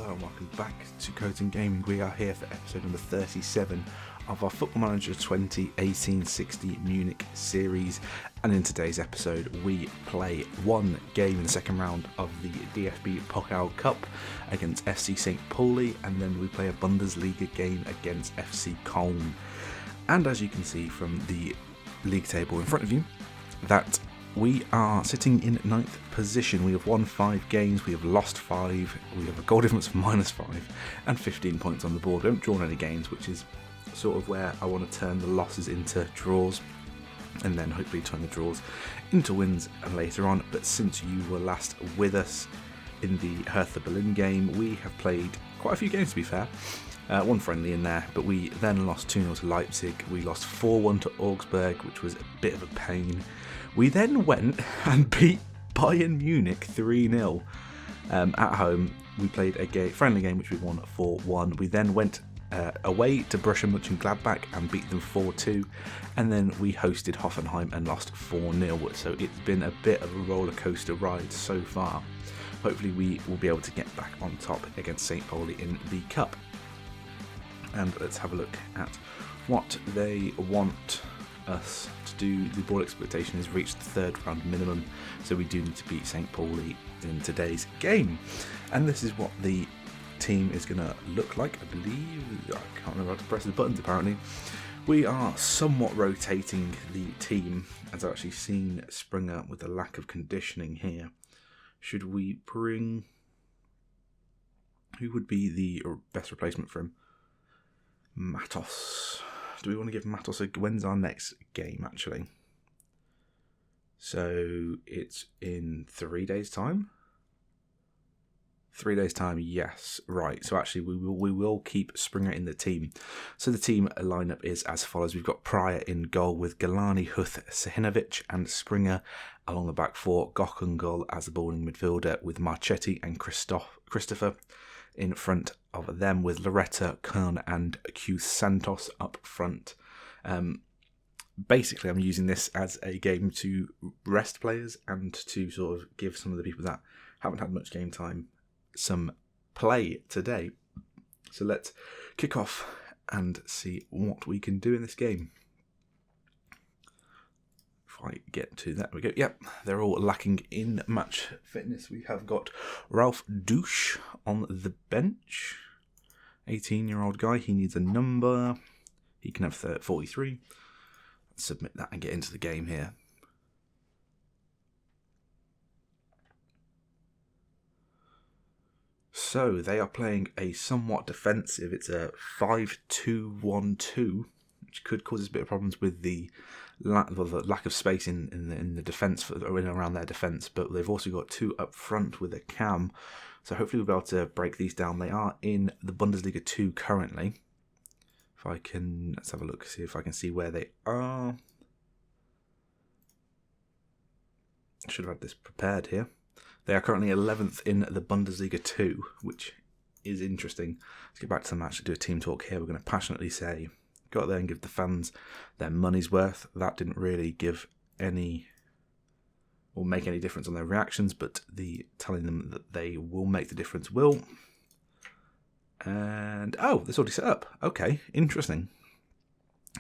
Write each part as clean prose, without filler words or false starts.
Hello and welcome back to Codes and Gaming. We are here for episode number 37 of our Football Manager 2018-60 Munich series, and in today's episode we play one game in the second round of the DFB-Pokal Cup against FC St. Pauli, and then we play a Bundesliga game against FC Köln. And as you can see from the league table in front of you, that we are sitting in 9th position. We have won 5 games, we have lost 5, we have a goal difference of -5 and 15 points on the board. We haven't drawn any games, which is sort of where I want to turn the losses into draws and then hopefully turn the draws into wins later on. But since you were last with us in the Hertha Berlin game, we have played quite a few games, to be fair. One friendly in there, but we then lost 2-0 to Leipzig. We lost 4-1 to Augsburg, which was a bit of a pain. We then went and beat Bayern Munich 3-0 at home. We played a friendly game, which we won 4-1. We then went away to Borussia Mönchengladbach and beat them 4-2. And then we hosted Hoffenheim and lost 4-0. So it's been a bit of a roller coaster ride so far. Hopefully we will be able to get back on top against St. Pauli in the Cup. And let's have a look at what they want us to do. The ball exploitation has reached the third round minimum, so we do need to beat St. Pauli in today's game. And this is what the team is going to look like, I believe. I can't remember how to press the buttons apparently. We are somewhat rotating the team, as I've actually seen Springer with the lack of conditioning here. Should we bring... who would be the best replacement for him? Matos. Do we want to give Matos a... when's our next game, actually? So, it's in 3 days' time? 3 days' time, yes. Right, so actually we will keep Springer in the team. So the team lineup is as follows. We've got Pryor in goal with Galani, Huth, Sehinovic and Springer along the back four. Gokungol as the balling midfielder with Marchetti and Christopher in front of them, with Loretta, Kern and Q Santos up front. Basically, I'm using this as a game to rest players and to sort of give some of the people that haven't had much game time some play today. So let's kick off and see what we can do in this game. If I get to that, we go. Yep, they're all lacking in match fitness. We have got Ralph Douche on the bench. 18-year-old guy. He needs a number. He can have 43. Let's submit that and get into the game here. So they are playing a somewhat defensive. It's a 5-2-1-2, which could cause us a bit of problems with the lack of space in the defence or in around their defence. But they've also got 2 up front with a cam. So hopefully we'll be able to break these down. They are in the Bundesliga 2 currently. If I can, let's have a look, see if I can see where they are. I should have had this prepared here. They are currently 11th in the Bundesliga 2, which is interesting. Let's get back to the match and do a team talk here. We're going to passionately say, go out there and give the fans their money's worth. That didn't really give any... or make any difference on their reactions, but the telling them that they will make the difference will. And, oh, it's already set up. Okay, interesting.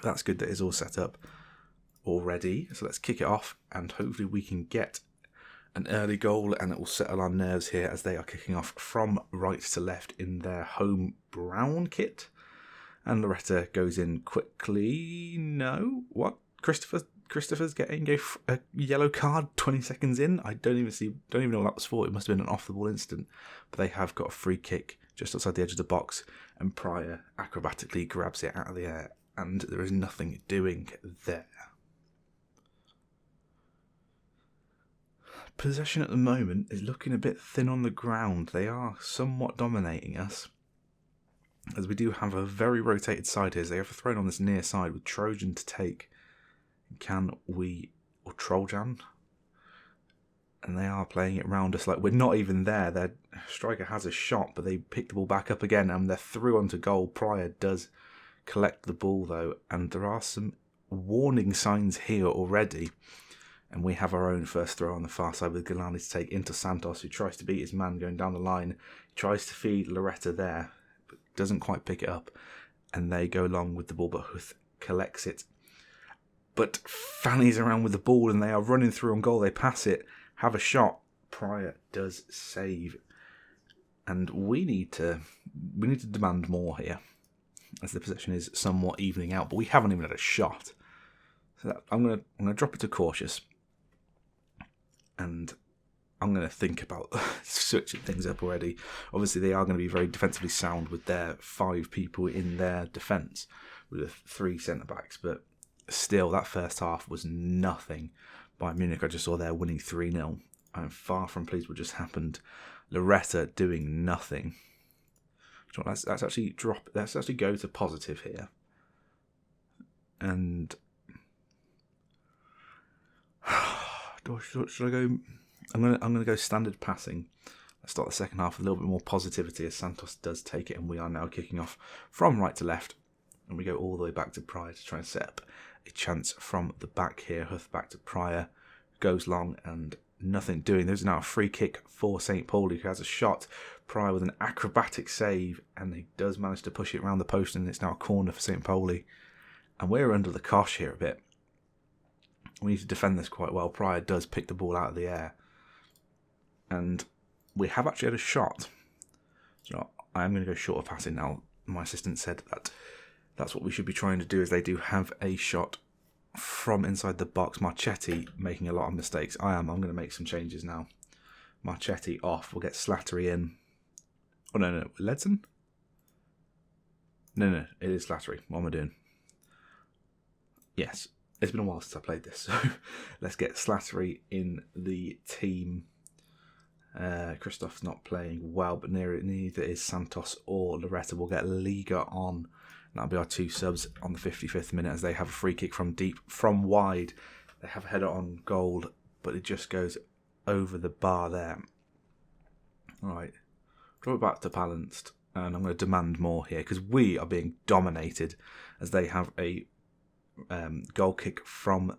That's good that it's all set up already. So let's kick it off, and hopefully we can get an early goal, and it will settle our nerves here as they are kicking off from right to left in their home brown kit. And Loretta goes in quickly. No, what? Christopher's getting a yellow card 20 seconds in. I don't even know what that was for. It must have been an off the ball incident. But they have got a free kick just outside the edge of the box, and Pryor acrobatically grabs it out of the air, and there is nothing doing there. Possession at the moment is looking a bit thin on the ground. They are somewhat dominating us, as we do have a very rotated side here. They have thrown on this near side with Trojan to take. Can we, or Trojan? And they are playing it round us like we're not even there. Their striker has a shot, but they pick the ball back up again, and they're through onto goal. Pryor does collect the ball though, and there are some warning signs here already. And we have our own first throw on the far side with Galani to take into Santos, who tries to beat his man going down the line. He tries to feed Loretta there, but doesn't quite pick it up. And they go along with the ball, but Huth collects it. But fannies around with the ball, and they are running through on goal. They pass it, have a shot. Pryor does save. And we need to demand more here, as the possession is somewhat evening out. But we haven't even had a shot. So I'm gonna drop it to cautious. And I'm going to think about switching things up already. Obviously, they are going to be very defensively sound with their 5 people in their defence, with the 3 centre-backs. But still, that first half was nothing by Munich. I just saw they're winning 3-0. I'm far from pleased what just happened. Loretta doing nothing. Let's actually go to positive here. And should I go? I'm gonna go standard passing. Let's start the second half with a little bit more positivity as Santos does take it, and we are now kicking off from right to left, and we go all the way back to Pryor to try and set up a chance from the back here. Huth back to Pryor, goes long and nothing doing. There's now a free kick for St. Pauli, who has a shot. Pryor with an acrobatic save, and he does manage to push it around the post, and it's now a corner for St. Pauli. And we're under the cosh here a bit. We need to defend this quite well. Pryor does pick the ball out of the air. And we have actually had a shot. So I'm going to go short of passing now. My assistant said that that's what we should be trying to do, as they do have a shot from inside the box. Marchetti making a lot of mistakes. I'm going to make some changes now. Marchetti off. We'll get Slattery in. Oh, no. Ledson? No. It is Slattery. What am I doing? Yes. It's been a while since I played this, so let's get Slattery in the team. Christoph's not playing well, but neither is Santos or Loretta. We'll get Liga on. And that'll be our 2 subs on the 55th minute, as they have a free kick from deep, from wide. They have a header on goal, but it just goes over the bar there. All right, drop it back to balanced, and I'm going to demand more here, because we are being dominated, as they have a goal kick from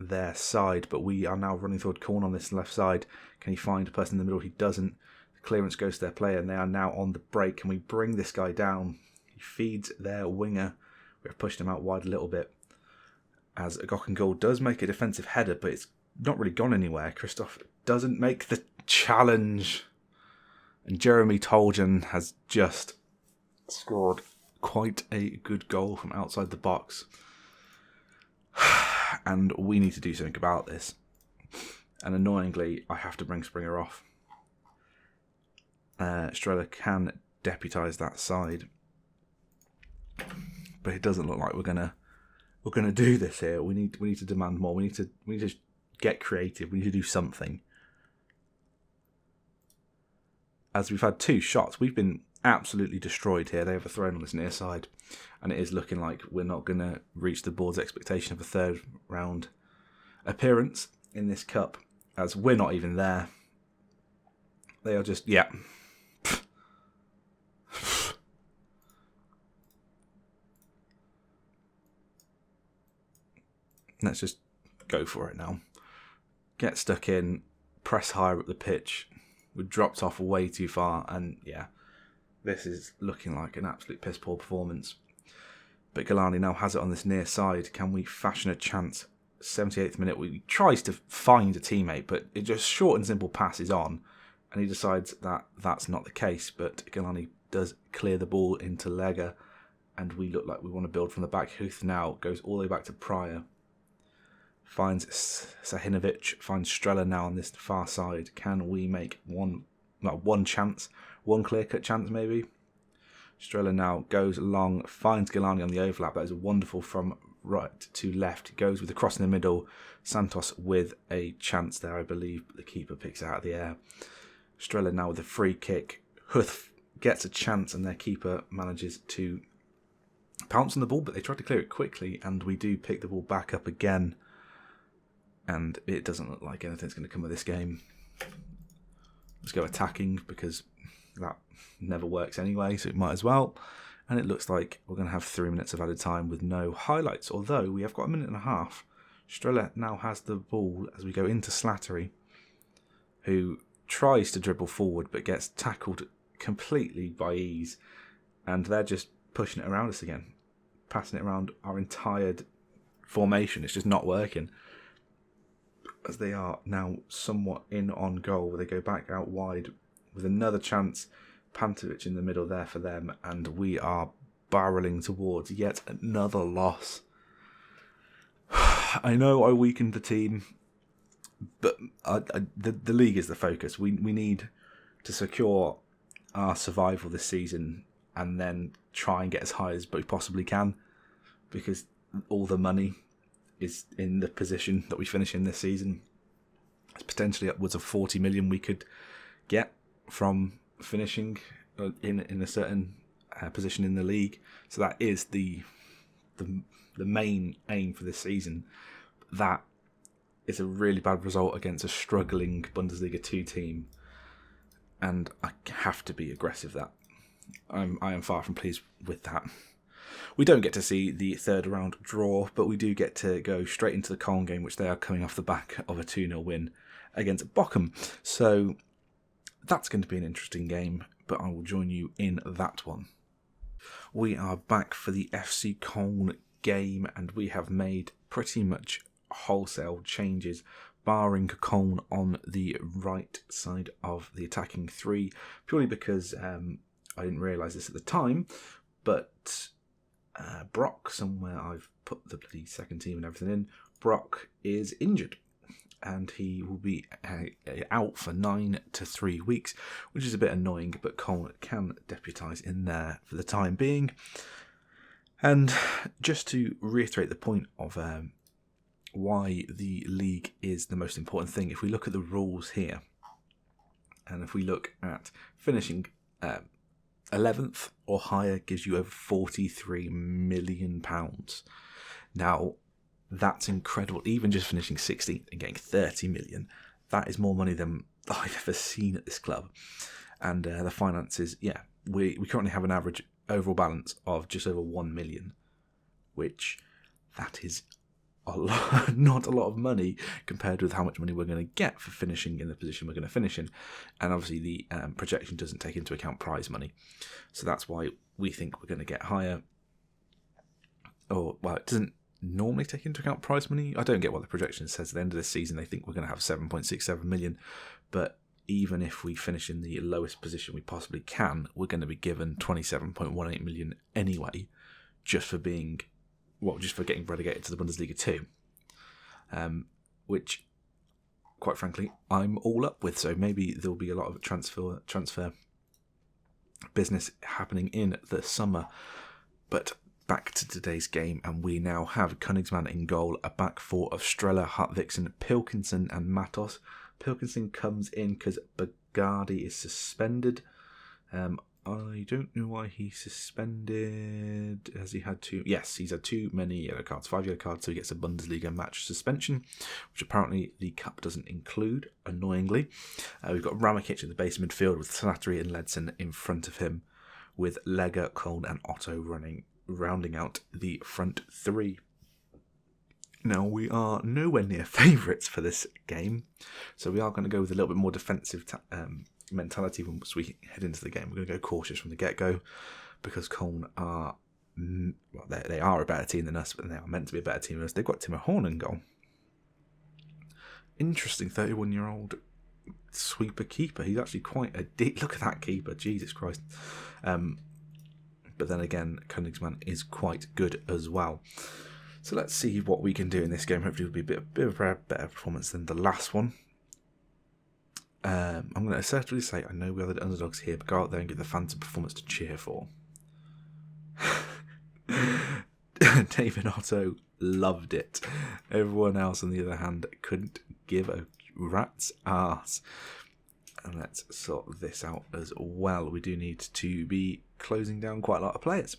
their side, but we are now running toward corner on this left side. Can he find a person in the middle? He doesn't. The clearance goes to their player, and they are now on the break. Can we bring this guy down? He feeds their winger. We have pushed him out wide a little bit, as Goal does make a defensive header, but it's not really gone anywhere. Christoph doesn't make the challenge, and Jeremy Toljan has just scored quite a good goal from outside the box. And we need to do something about this. And annoyingly, I have to bring Springer off. Strela can deputise that side, but it doesn't look like we're gonna do this here. We need to demand more. We need to get creative. We need to do something. As we've had 2 shots, we've been absolutely destroyed here. They have a throw on this near side, and it is looking like we're not going to reach the board's expectation of a 3rd round appearance in this cup, as we're not even there. They are just, yeah. Let's just go for it now. Get stuck in, press higher up the pitch. We dropped off way too far, and yeah, this is looking like an absolute piss poor performance. But Galani now has it on this near side. Can we fashion a chance? 78th minute, he tries to find a teammate, but it just short and simple passes on, and he decides that that's not the case. But Galani does clear the ball into Lega, and we look like we want to build from the back. Huth now goes all the way back to Pryor. Finds Sahinovic, finds Strela now on this far side. Can we make one chance? One clear-cut chance, maybe? Strela now goes long, finds Galani on the overlap. That is wonderful from right to left. Goes with the cross in the middle. Santos with a chance there, I believe. But the keeper picks it out of the air. Strela now with a free kick. Huth gets a chance, and their keeper manages to pounce on the ball, but they try to clear it quickly, and we do pick the ball back up again. And it doesn't look like anything's going to come of this game. Let's go attacking, because that never works anyway, so it might as well. And it looks like we're going to have 3 minutes of added time with no highlights, although we have got a minute and a half Strella now has the ball as we go into Slattery, who tries to dribble forward but gets tackled completely by ease, and they're just pushing it around us again, passing it around our entire formation. It's just not working, as they are now somewhat in on goal. They go back out wide with another chance. Pantovic in the middle there for them, and we are barreling towards yet another loss. I know I weakened the team, but the league is the focus. We need to secure our survival this season and then try and get as high as we possibly can, because all the money is in the position that we finish in this season. It's potentially upwards of 40 million we could get from finishing in a certain position in the league. So that is the main aim for this season. That is a really bad result against a struggling Bundesliga 2 team, and I have to be aggressive. I am far from pleased with that. We don't get to see the third round draw, but we do get to go straight into the Cologne game, which they are coming off the back of a 2-0 win against Bochum. So that's going to be an interesting game, but I will join you in that one. We are back for the FC Cologne game, and we have made pretty much wholesale changes, barring Cologne on the right side of the attacking three, purely because I didn't realise this at the time, but Brock, somewhere I've put the bloody second team and everything in, Brock is injured, and he will be out for 9 to 3 weeks, which is a bit annoying, but Cologne can deputise in there for the time being. And just to reiterate the point of why the league is the most important thing, if we look at the rules here, and if we look at finishing 11th or higher, gives you over £43 million. Now, that's incredible. Even just finishing 16th and getting 30 million, that is more money than I've ever seen at this club. And the finances, we currently have an average overall balance of just over 1 million, which that is a lot, not a lot of money compared with how much money we're going to get for finishing in the position we're going to finish in. And obviously the projection doesn't take into account prize money. So that's why we think we're going to get higher. It doesn't normally take into account prize money. I don't get what the projection says at the end of this season. They think we're going to have 7.67 million. But even if we finish in the lowest position we possibly can, we're going to be given 27.18 million anyway, just for getting relegated to the Bundesliga 2, which, quite frankly, I'm all up with. So maybe there'll be a lot of transfer business happening in the summer. But back to today's game, and we now have Königsmann in goal, a back four of Strella, Hartwigsen, Pilkinson and Matos. Pilkinson comes in because Bagardi is suspended. I don't know why he's suspended. Has he had two? Yes, he's had too many yellow cards, 5 yellow cards, so he gets a Bundesliga match suspension, which apparently the cup doesn't include, annoyingly. We've got Ramakic in the base midfield with Slattery and Ledson in front of him, with Lega, Koln and Otto rounding out the front three. Now, we are nowhere near favourites for this game, so we are going to go with a little bit more defensive mentality once we head into the game. We're going to go cautious from the get-go, because Cologne are, they are a better team than us, but they are meant to be a better team than us. They've got Timo Horn in goal. Interesting 31-year-old sweeper keeper. He's actually quite a look at that keeper, Jesus Christ. But then again, Königsmann is quite good as well. So let's see what we can do in this game. Hopefully it'll be a bit of a better performance than the last one. I'm going to certainly say, I know we are the underdogs here, but go out there and give the fans a performance to cheer for. David Otto loved it. Everyone else, on the other hand, couldn't give a rat's ass. And let's sort this out as well. We do need to be closing down quite a lot of players.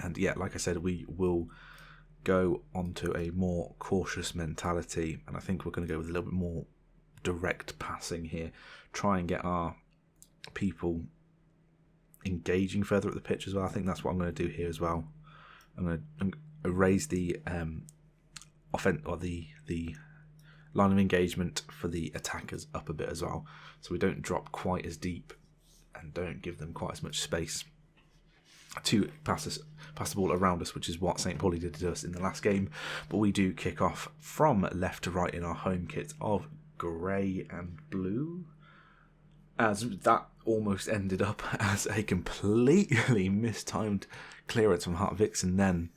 And yeah, like I said, we will go onto a more cautious mentality, and I think we're going to go with a little bit more direct passing here, try and get our people engaging further at the pitch as well. I think that's what I'm going to do here as well. I'm going to raise the the line of engagement for the attackers up a bit as well, so we don't drop quite as deep and don't give them quite as much space to pass the ball around us, which is what St. Pauli did to us in the last game. But we do kick off from left to right in our home kit of grey and blue, as that almost ended up as a completely mistimed clearance from Hartvigsen then,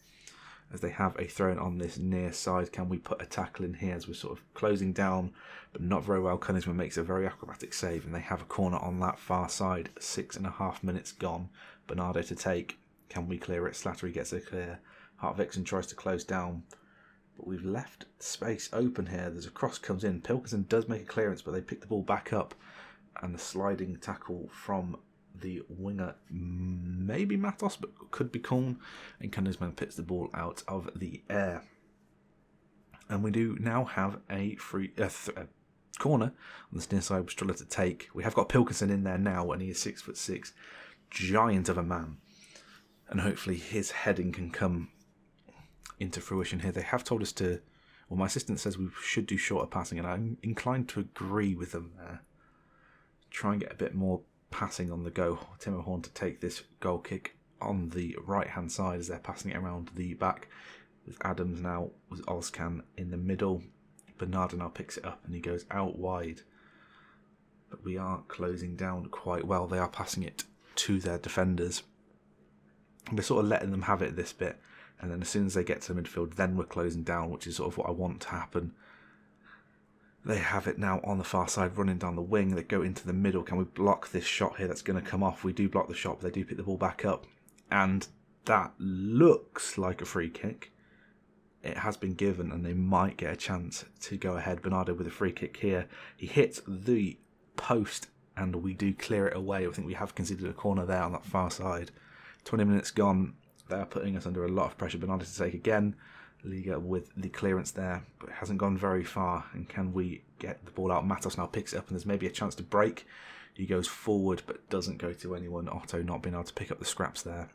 as they have a throw on this near side. Can we put a tackle in here as we're sort of closing down, but not very well. Koenigsmann makes a very acrobatic save, and they have a corner on that far side. 6.5 minutes gone. Bernardo to take. Can we clear it? Slattery gets a clear. Hartvigsen tries to close down, but we've left space open here. There's a cross comes in. Pilkington does make a clearance, but they pick the ball back up, and the sliding tackle from the winger, maybe Matos, but could be Korn, and Koenigsmann picks the ball out of the air. And we do now have a free corner on this near side with Struller to take. We have got Pilkington in there now, and he is 6'6", giant of a man. And hopefully his heading can come into fruition here. They have told us to, well, my assistant says we should do shorter passing, and I'm inclined to agree with them there. Try and get a bit more passing on the go. Timo Horn to take this goal kick on the right hand side as they're passing it around the back, with Adams now with Ozcan in the middle. Bernardo now picks it up and he goes out wide, but we are closing down quite well. They are passing it to their defenders. We're sort of letting them have it this bit, and then as soon as they get to the midfield, then we're closing down, which is sort of what I want to happen. They have it now on the far side, running down the wing. They go into the middle. Can we block this shot here? That's going to come off. We do block the shot, but they do pick the ball back up. And that looks like a free kick. It has been given, and they might get a chance to go ahead. Bernardo with a free kick here. He hits the post, and we do clear it away. I think we have conceded a corner there on that far side. 20 minutes gone. They are putting us under a lot of pressure. Bernardo to take again. Liga with the clearance there, but it hasn't gone very far. And can we get the ball out? Matos now picks it up, and there's maybe a chance to break. He goes forward, but doesn't go to anyone. Otto not being able to pick up the scraps there.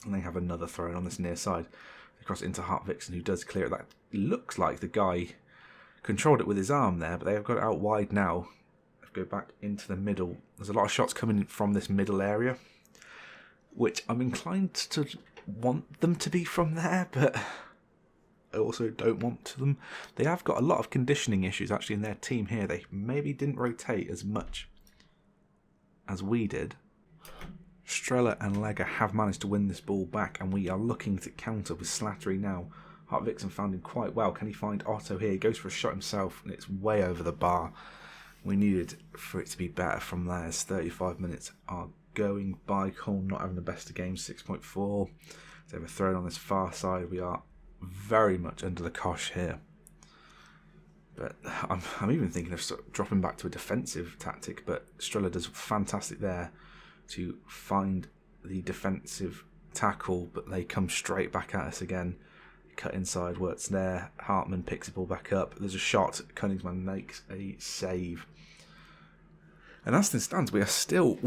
And they have another throw on this near side. They cross it into Hartvigsen, who does clear it. That looks like the guy controlled it with his arm there, but they have got it out wide now. They go back into the middle. There's a lot of shots coming from this middle area, which I'm inclined to want them to be from there, but I also don't want them. They have got a lot of conditioning issues actually in their team here. They maybe didn't rotate as much as we did. Streller and Lega have managed to win this ball back, and we are looking to counter with Slattery now. Hartvigsen found him quite well. Can he find Otto here? He goes for a shot himself, and it's way over the bar. We needed for it to be better from there, as 35 minutes are going by. Cole not having the best of games, 6.4. They have a throw on this far side. We are very much under the cosh here. But I'm even thinking of sort of dropping back to a defensive tactic, but Streller does fantastic there to find the defensive tackle, but they come straight back at us again. Cut inside, works there. Hartmann picks the ball back up. There's a shot. Koenigsmann makes a save. And as it stands, we go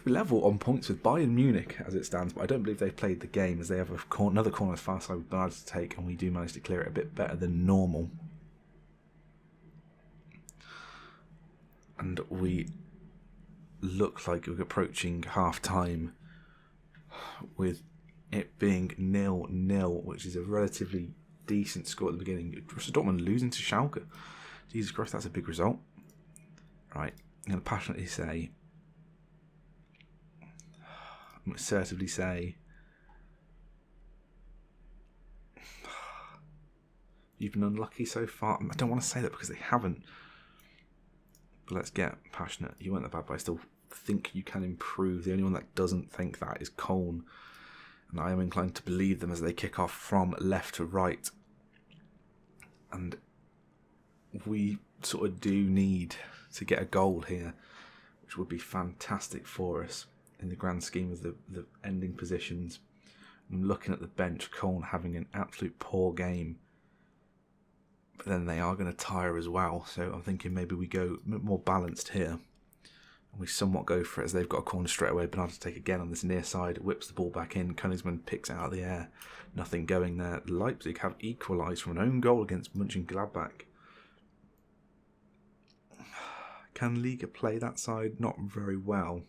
level on points with Bayern Munich as it stands, but I don't believe they've played the game, as they have another corner as far side with Bernardo to take, and we do manage to clear it a bit better than normal. And we look like we're approaching half time with it being 0-0, which is a relatively decent score at the beginning. Borussia Dortmund losing to Schalke. Jesus Christ, that's a big result. Right. I'm going to passionately say, I'm assertively say, you've been unlucky so far. I don't want to say that because they haven't, but let's get passionate. You weren't that bad, but I still think you can improve. The only one that doesn't think that is Köln, and I am inclined to believe them as they kick off from left to right. And we sort of do need to get a goal here, which would be fantastic for us in the grand scheme of the ending positions. I'm looking at the bench, Köln having an absolute poor game, but then they are going to tire as well, so I'm thinking maybe we go more balanced here. We somewhat go for it as they've got a corner straight away. Bernardo to take again on this near side, whips the ball back in. Königsmann picks it out of the air. Nothing going there. Leipzig have equalised from an own goal against Munchen Gladbach. Can Liga play that side? Not very well.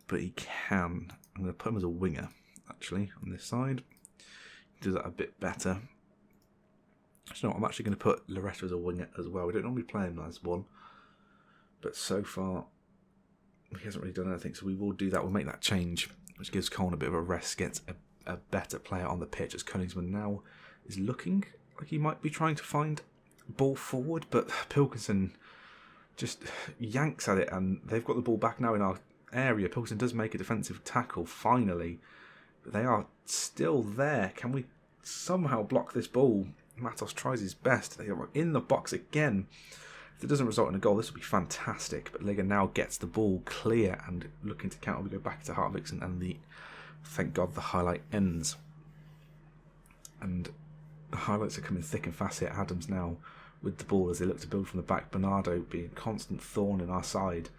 But he can. I'm going to put him as a winger, actually, on this side. Do that a bit better. So I'm actually going to put Loretta as a winger as well. We don't normally play him as one. But so far, he hasn't really done anything, so we will do that. We'll make that change, which gives Coleman a bit of a rest, gets a better player on the pitch, as Königsmann now is looking like he might be trying to find ball forward, but Pilkington just yanks at it, and they've got the ball back now in our area. Pilkington does make a defensive tackle, finally, but they are still there. Can we somehow block this ball? Matos tries his best. They are in the box again. If it doesn't result in a goal, this will be fantastic. But Liga now gets the ball clear and looking to counter. We go back to Hartwigsen, and thank God the highlight ends. And the highlights are coming thick and fast here. Adams now with the ball as they look to build from the back. Bernardo being a constant thorn in our side.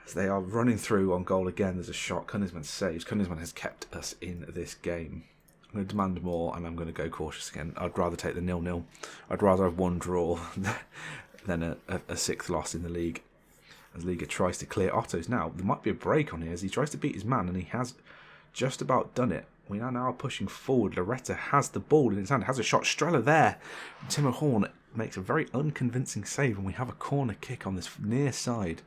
As they are running through on goal again, there's a shot. Königsmann saves. Königsmann has kept us in this game. I'm going to demand more, and I'm going to go cautious again. I'd rather take the 0-0. I'd rather have one draw than a sixth loss in the league. As Liga tries to clear Otto's now. There might be a break on here as he tries to beat his man, and he has just about done it. We are now pushing forward. Loretta has the ball in his hand. Has a shot. Strella there. Timo Horn makes a very unconvincing save, and we have a corner kick on this near side.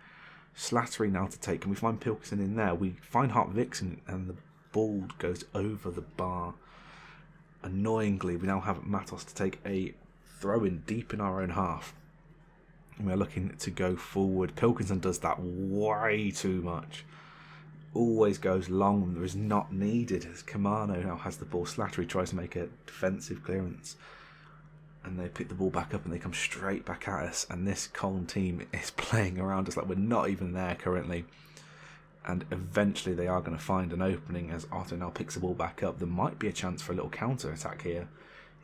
Slattery now to take. Can we find Pilkington in there? We find Hartwigsen, and the ball goes over the bar. Annoyingly, we now have Matos to take a throw-in deep in our own half. And we're looking to go forward. Pilkington does that way too much. Always goes long when there is not needed. As Kamano now has the ball. Slattery tries to make a defensive clearance. And they pick the ball back up and they come straight back at us. And this Cologne team is playing around us like we're not even there currently. And eventually they are going to find an opening as Otto now picks the ball back up. There might be a chance for a little counter-attack here.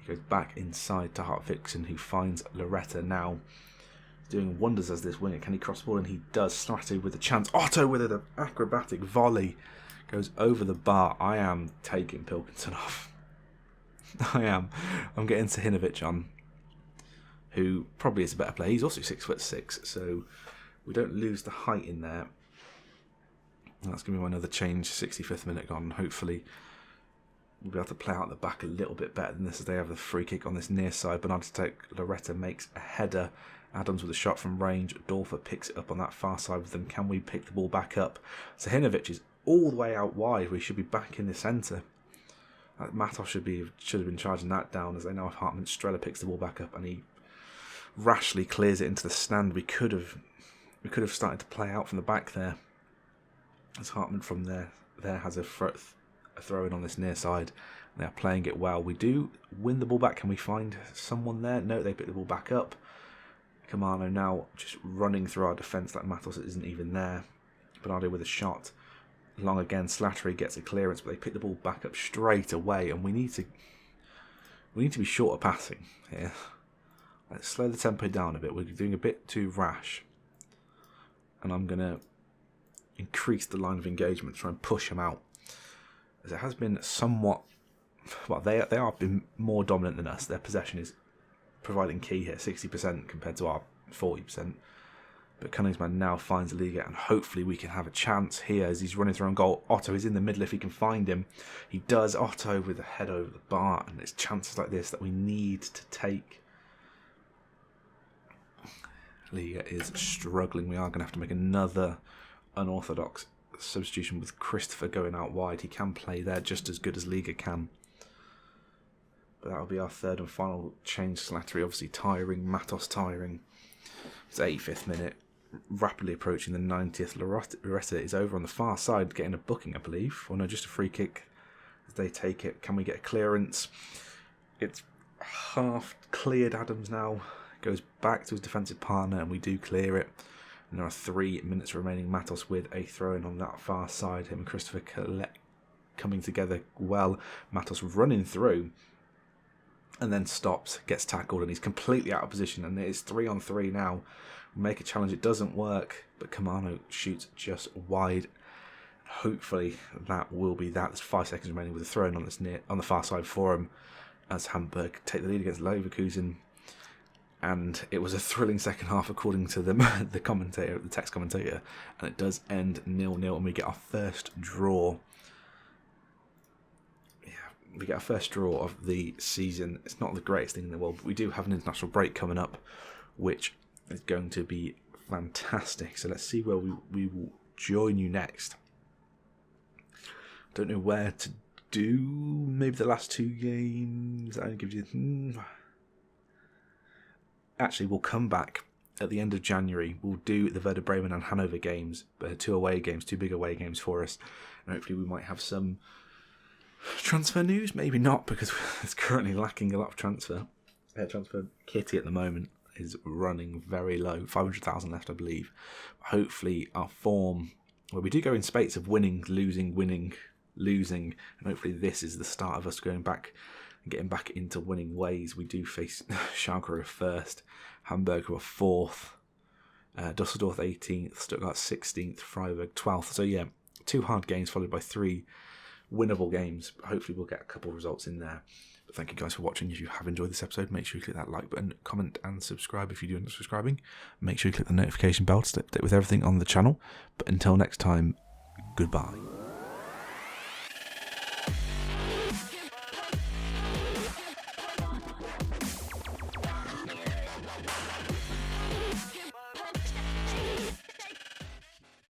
He goes back inside to Hartwigsen, who finds Loretta now. He's doing wonders as this winger. Can he cross the ball? And he does. Slattery with a chance. Otto with an acrobatic volley. Goes over the bar. I am taking Pilkington off. I am. I'm getting Sahinovic on, who probably is a better player. He's also 6'6", so we don't lose the height in there. That's going to be another change. 65th minute gone. Hopefully we'll be able to play out the back a little bit better than this as they have the free kick on this near side. Bernardo to take. Loretta makes a header. Adams with a shot from range. Dorfer picks it up on that far side with them. Can we pick the ball back up? Sahinovic is all the way out wide. We should be back in the centre. Matos should have been charging that down as they now have Hartman. Strella picks the ball back up and he rashly clears it into the stand. We could have started to play out from the back there. As Hartman from there has a throw in on this near side. They are playing it well. We do win the ball back. Can we find someone there? No, they pick the ball back up. Kamano now just running through our defence like Matos isn't even there. Bernardo with a shot. Long again. Slattery gets a clearance, but they pick the ball back up straight away. And we need to be short of passing here. Let's slow the tempo down a bit. We're doing a bit too rash. And I'm going to increase the line of engagement, try and push them out. As it has been somewhat, well, they are been more dominant than us. Their possession is providing key here, 60% compared to our 40%. But Königsmann now finds the Liga, and hopefully we can have a chance here as he's running through on goal. Otto is in the middle if he can find him. He does. Otto with a head over the bar, and it's chances like this that we need to take. Liga is struggling. We are going to have to make another unorthodox substitution with Christopher going out wide. He can play there just as good as Liga can. But that'll be our third and final change. Slattery obviously tiring, Matos tiring. It's 85th minute, rapidly approaching the 90th. Loretta is over on the far side getting a booking, I believe. Or no, just a free kick as they take it. Can we get a clearance? It's half cleared. Adams now goes back to his defensive partner and we do clear it. And there are 3 minutes remaining. Matos with a throw-in on that far side. Him and Christopher coming together well. Matos running through. and then stops, gets tackled, and he's completely out of position. And it is 3-on-3 now. We make a challenge, it doesn't work, but Kamano shoots just wide. Hopefully that will be that. There's 5 seconds remaining with a throw-in on the far side for him as Hamburg take the lead against Leverkusen. And it was a thrilling second half, according to the commentator, the text commentator, and it does end 0-0, and we get our first draw. We get our first draw of the season. It's not the greatest thing in the world, but we do have an international break coming up, which is going to be fantastic. So let's see where we will join you next. Don't know where to do. Maybe the last 2 games. I give you. Actually, we'll come back at the end of January. We'll do the Werder Bremen and Hanover games, 2 away games, 2 big away games for us, and hopefully we might have some transfer news. Maybe not, because it's currently lacking a lot of transfer kitty at the moment is running very low. 500,000 left, I believe. Hopefully our form, well, we do go in spates of winning, losing, winning, losing, and hopefully this is the start of us going back and getting back into winning ways. We do face Schalke first, Hamburg who are 4th, Dusseldorf 18th, Stuttgart 16th, Freiburg 12th. So yeah, 2 hard games followed by 3 winnable games. Hopefully we'll get a couple of results in there. But thank you guys for watching. If you have enjoyed this episode, make sure you click that like button, comment and subscribe if you do end up subscribing. Make sure you click the notification bell to stay up to date with everything on the channel. But until next time, goodbye.